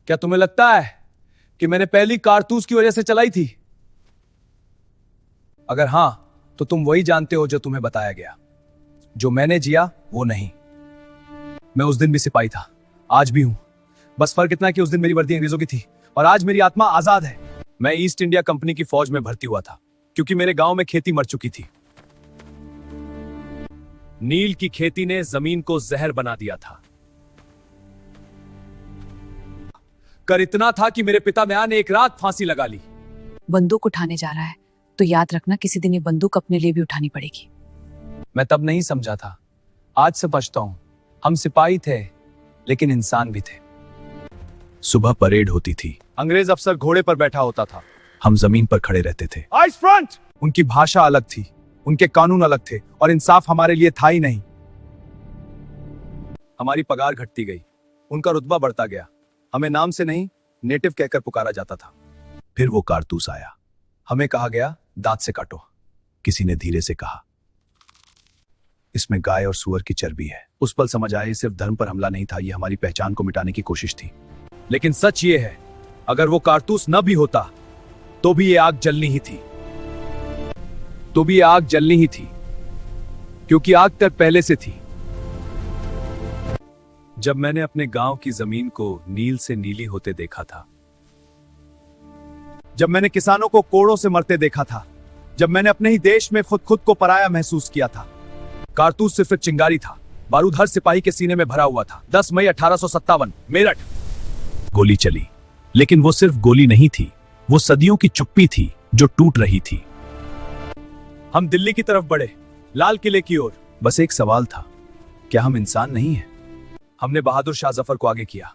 क्या तुम्हें लगता है कि मैंने पहली कारतूस की वजह से चलाई थी? अगर हां, तो तुम वही जानते हो जो तुम्हें बताया गया। जो मैंने जिया वो नहीं। मैं उस दिन भी सिपाही था, आज भी हूं। बस फर्क इतना कि उस दिन मेरी वर्दी अंग्रेजों की थी और आज मेरी आत्मा आजाद है। मैं ईस्ट इंडिया कंपनी की फौज में भर्ती हुआ था क्योंकि मेरे गांव में खेती मर चुकी थी। नील की खेती ने जमीन को जहर बना दिया था। कर इतना था कि मेरे पिता म्या ने एक रात फांसी लगा ली। बंदूक उठाने जा रहा है तो याद रखना किसी दिन ये बंदूक अपने लिए भी उठानी पड़ेगी। मैं तब नहीं समझा था, आज समझता हूं। हम सिपाही थे लेकिन इंसान भी थे। सुबह परेड होती थी, अंग्रेज अफसर घोड़े पर बैठा होता था, हम जमीन पर खड़े रहते थे। Ice front! उनकी भाषा अलग थी, उनके कानून अलग थे और इंसाफ हमारे लिए था ही नहीं। हमारी पगार घटती गई, उनका रुतबा बढ़ता गया। हमें नाम से नहीं, नेटिव कहकर पुकारा जाता था। फिर वो कारतूस आया, हमें कहा गया दांत से काटो। किसी ने धीरे से कहा इसमें गाय और सुअर की चर्बी है। उस पल समझ आए सिर्फ धर्म पर हमला नहीं था, ये हमारी पहचान को मिटाने की कोशिश थी। लेकिन सच ये है, अगर वो कारतूस न भी होता तो भी ये आग जलनी ही थी। क्योंकि आग तक पहले से थी। जब मैंने अपने गांव की जमीन को नील से नीली होते देखा था, जब मैंने किसानों को कोड़ों से मरते देखा था, जब मैंने अपने ही देश में खुद को पराया महसूस किया था। कारतूस सिर्फ एक चिंगारी था, बारूद हर सिपाही के सीने में भरा हुआ था। 10 मई 1857 मेरठ। गोली चली, लेकिन वो सिर्फ गोली नहीं थी, वो सदियों की चुप्पी थी जो टूट रही थी। हम दिल्ली की तरफ बढ़े, लाल किले की ओर। बस एक सवाल था, क्या हम इंसान नहीं हैं? हमने बहादुर शाह जफर को आगे किया।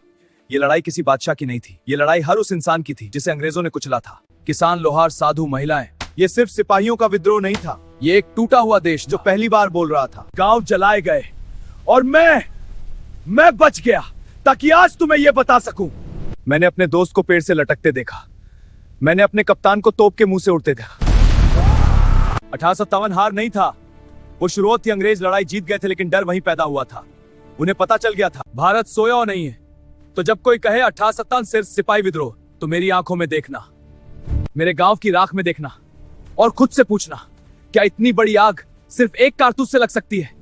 ये लड़ाई किसी बादशाह की नहीं थी, ये लड़ाई हर उस इंसान की थी जिसे अंग्रेजों ने कुचला था। किसान, लोहार, साधु, महिलाएं। ये सिर्फ सिपाहियों का विद्रोह नहीं था, ये एक टूटा हुआ देश जो पहली बार बोल रहा था। गांव जलाए गए और मैं बच गया ताकि आज तुम्हें यह बता सकूं। मैंने अपने दोस्त को पेड़ से लटकते देखा, मैंने अपने कप्तान को तोप के मुंह से उड़ते देखा। 1857 हार नहीं था, वो शुरुआत थी। अंग्रेज लड़ाई जीत गए थे लेकिन डर वहीं पैदा हुआ था। उन्हें पता चल गया था भारत सोया नहीं है। तो जब कोई कहे 1857 सिर्फ सिपाही विद्रोह, तो मेरी आंखों में देखना, मेरे गांव की राख में देखना और खुद से पूछना, क्या इतनी बड़ी आग सिर्फ एक कारतूस से लग सकती है?